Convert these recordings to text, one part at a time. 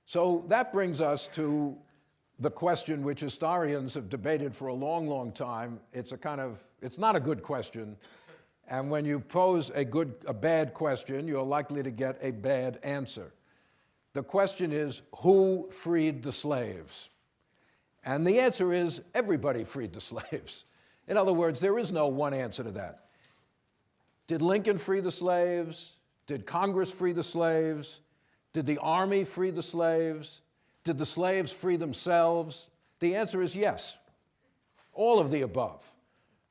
So that brings us to the question which historians have debated for a long, long time. It's not a good question. And when you pose a bad question, you're likely to get a bad answer. The question is, who freed the slaves? And the answer is, everybody freed the slaves. In other words, there is no one answer to that. Did Lincoln free the slaves? Did Congress free the slaves? Did the Army free the slaves? Did the slaves free themselves? The answer is yes. All of the above.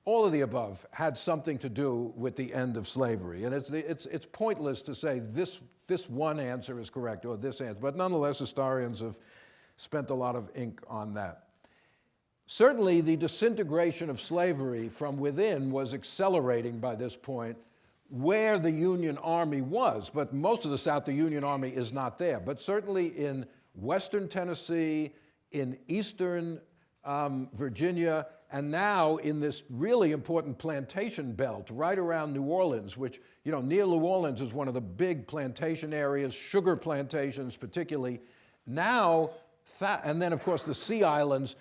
All of the above had something to do with the end of slavery. And it's pointless to say this one answer is correct or this answer, but nonetheless, historians have spent a lot of ink on that. Certainly, the disintegration of slavery from within was accelerating by this point where the Union Army was, but most of the South, the Union Army is not there. But certainly in western Tennessee, in eastern Virginia, and now in this really important plantation belt right around New Orleans, which, near New Orleans is one of the big plantation areas, sugar plantations particularly. Now, and then of course the Sea Islands,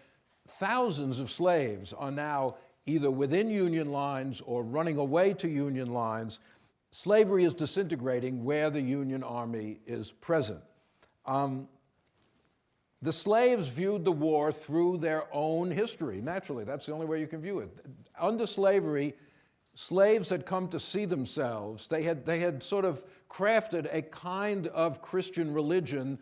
thousands of slaves are now either within Union lines or running away to Union lines. Slavery is disintegrating where the Union Army is present. The slaves viewed the war through their own history. Naturally, that's the only way you can view it. Under slavery, slaves had come to see themselves. They had sort of crafted a kind of Christian religion,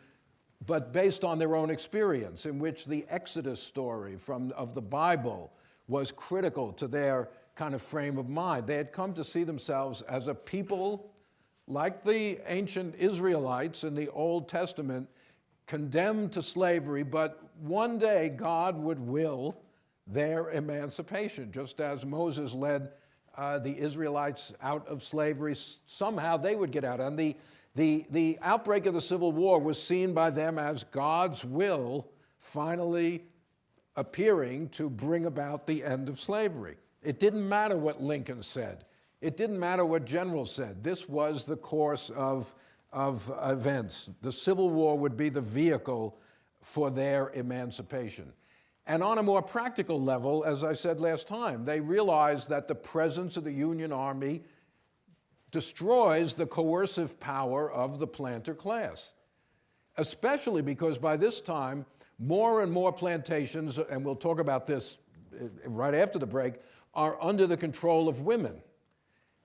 but based on their own experience, in which the Exodus story of the Bible was critical to their kind of frame of mind. They had come to see themselves as a people like the ancient Israelites in the Old Testament, condemned to slavery, but one day God would will their emancipation. Just as Moses led the Israelites out of slavery, somehow they would get out. And the outbreak of the Civil War was seen by them as God's will finally appearing to bring about the end of slavery. It didn't matter what Lincoln said. It didn't matter what generals said. This was the course of events. The Civil War would be the vehicle for their emancipation. And on a more practical level, as I said last time, they realized that the presence of the Union Army destroys the coercive power of the planter class, especially because by this time, more and more plantations, and we'll talk about this right after the break, are under the control of women.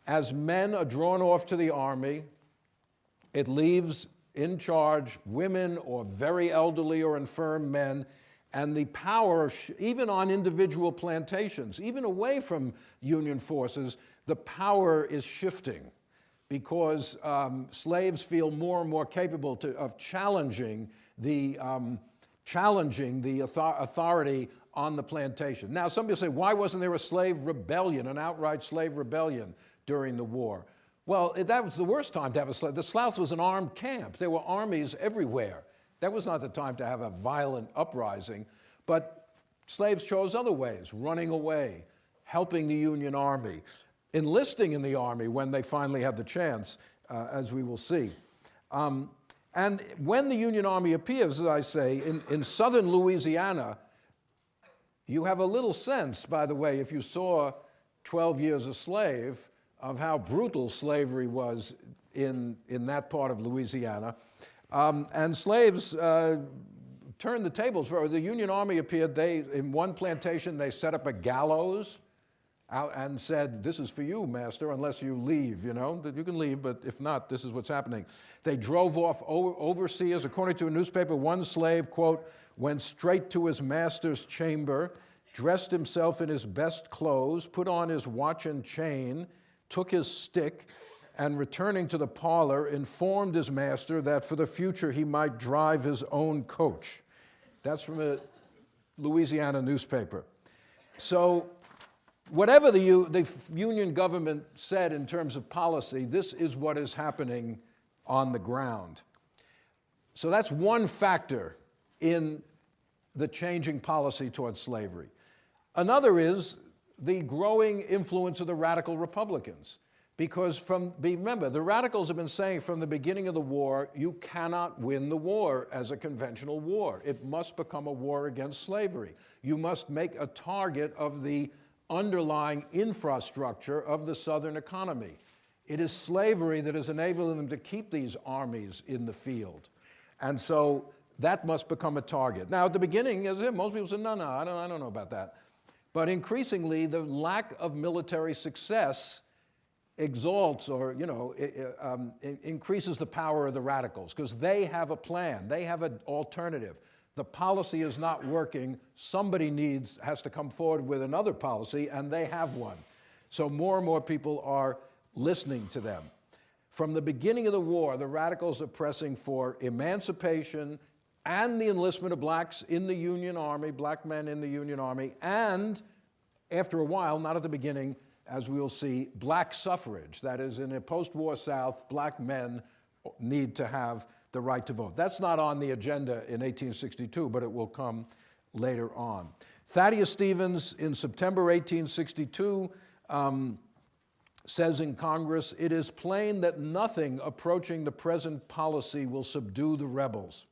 As men are drawn off to the Army, it leaves in charge women or very elderly or infirm men, and the power, even on individual plantations, even away from Union forces, the power is shifting because slaves feel more and more capable of challenging the authority on the plantation. Now, some people say, why wasn't there a slave rebellion, an outright slave rebellion during the war? Well, that was the worst time to have a slave. The South was an armed camp. There were armies everywhere. That was not the time to have a violent uprising. But slaves chose other ways, running away, helping the Union Army, enlisting in the Army when they finally had the chance, as we will see. And when the Union Army appears, as I say, in southern Louisiana, you have a little sense, by the way, if you saw 12 Years a Slave, of how brutal slavery was in that part of Louisiana. And slaves turned the tables. The Union Army appeared, in one plantation, they set up a gallows out and said, this is for you, master, unless you leave, you can leave, but if not, this is what's happening. They drove off overseers. According to a newspaper, one slave, quote, went straight to his master's chamber, dressed himself in his best clothes, put on his watch and chain, took his stick, and returning to the parlor, informed his master that for the future he might drive his own coach. That's from a Louisiana newspaper. So whatever the Union government said in terms of policy, this is what is happening on the ground. So that's one factor in the changing policy towards slavery. Another is the growing influence of the radical Republicans, Because remember, the radicals have been saying from the beginning of the war, you cannot win the war as a conventional war. It must become a war against slavery. You must make a target of the underlying infrastructure of the Southern economy. It is slavery that is enabling them to keep these armies in the field. And so that must become a target. Now, at the beginning, as most people said, no, I don't know about that. But increasingly, the lack of military success exalts or increases the power of the radicals because they have a plan, they have an alternative. The policy is not working, somebody has to come forward with another policy, and they have one. So more and more people are listening to them. From the beginning of the war, the radicals are pressing for emancipation and the enlistment of blacks in the Union Army, black men in the Union Army, and after a while, not at the beginning, as we will see, black suffrage. That is, in a post-war South, black men need to have the right to vote. That's not on the agenda in 1862, but it will come later on. Thaddeus Stevens, in September 1862, says in Congress, "It is plain that nothing approaching the present policy will subdue the rebels.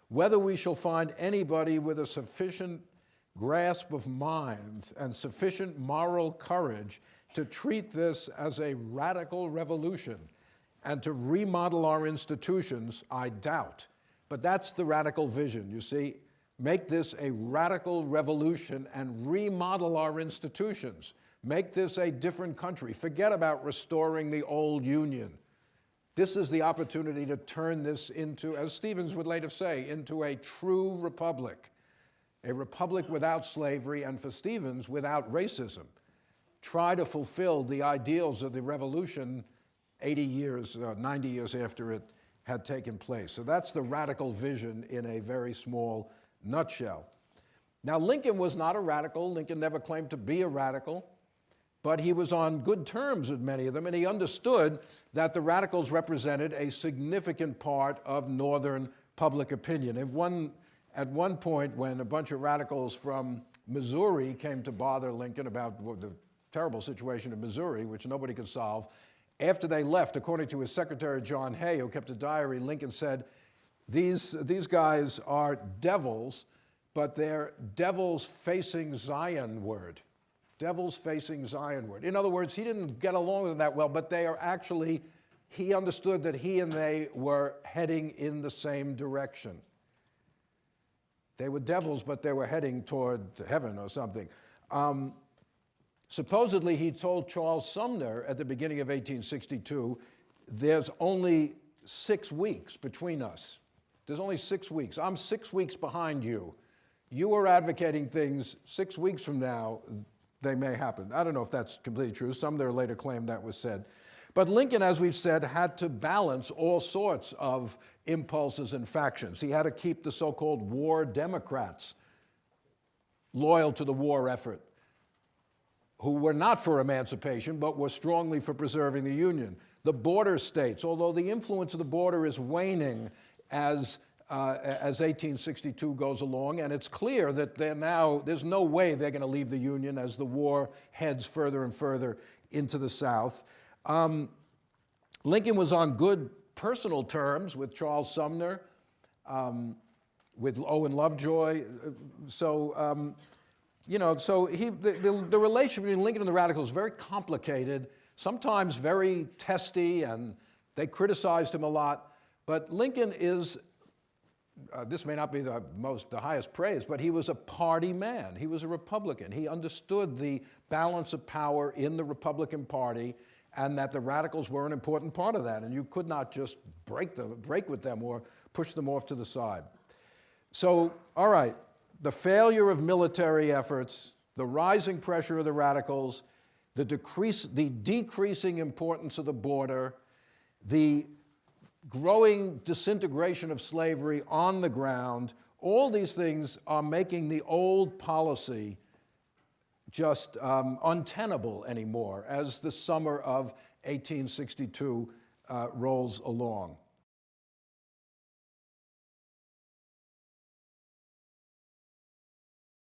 Whether we shall find anybody with a sufficient grasp of mind and sufficient moral courage to treat this as a radical revolution and to remodel our institutions, I doubt." But that's the radical vision, you see. Make this a radical revolution and remodel our institutions. Make this a different country. Forget about restoring the old Union. This is the opportunity to turn this into, as Stevens would later say, into a true republic. A republic without slavery, and for Stevens, without racism. Try to fulfill the ideals of the revolution 80 years, 90 years after it had taken place. So that's the radical vision in a very small nutshell. Now, Lincoln was not a radical. Lincoln never claimed to be a radical, but he was on good terms with many of them, and he understood that the radicals represented a significant part of Northern public opinion. At one point, when a bunch of radicals from Missouri came to bother Lincoln about the terrible situation in Missouri, which nobody could solve, after they left, according to his secretary, John Hay, who kept a diary, Lincoln said, these guys are devils, but they're devils facing Zionward. Devils facing Zionward. In other words, he didn't get along with them that well, but they are actually, he understood that he and they were heading in the same direction. They were devils, but they were heading toward heaven or something. Supposedly, he told Charles Sumner at the beginning of 1862, there's only 6 weeks between us. There's only 6 weeks. I'm 6 weeks behind you. You are advocating things 6 weeks from now, they may happen. I don't know if that's completely true. Sumner later claimed that was said. But Lincoln, as we've said, had to balance all sorts of impulses and factions. He had to keep the so-called war Democrats loyal to the war effort, who were not for emancipation, but were strongly for preserving the Union. The border states, although the influence of the border is waning as 1862 goes along, and it's clear that there's no way they're going to leave the Union as the war heads further and further into the South. Lincoln was on good personal terms with Charles Sumner, with Owen Lovejoy. The relationship between Lincoln and the radicals is very complicated, sometimes very testy, and they criticized him a lot. But Lincoln is, this may not be the highest praise, but he was a party man. He was a Republican. He understood the balance of power in the Republican Party, and that the radicals were an important part of that, and you could not just break with them or push them off to the side. So, all right, the failure of military efforts, the rising pressure of the radicals, the decreasing importance of the border, the growing disintegration of slavery on the ground, all these things are making the old policy just untenable anymore as the summer of 1862 rolls along.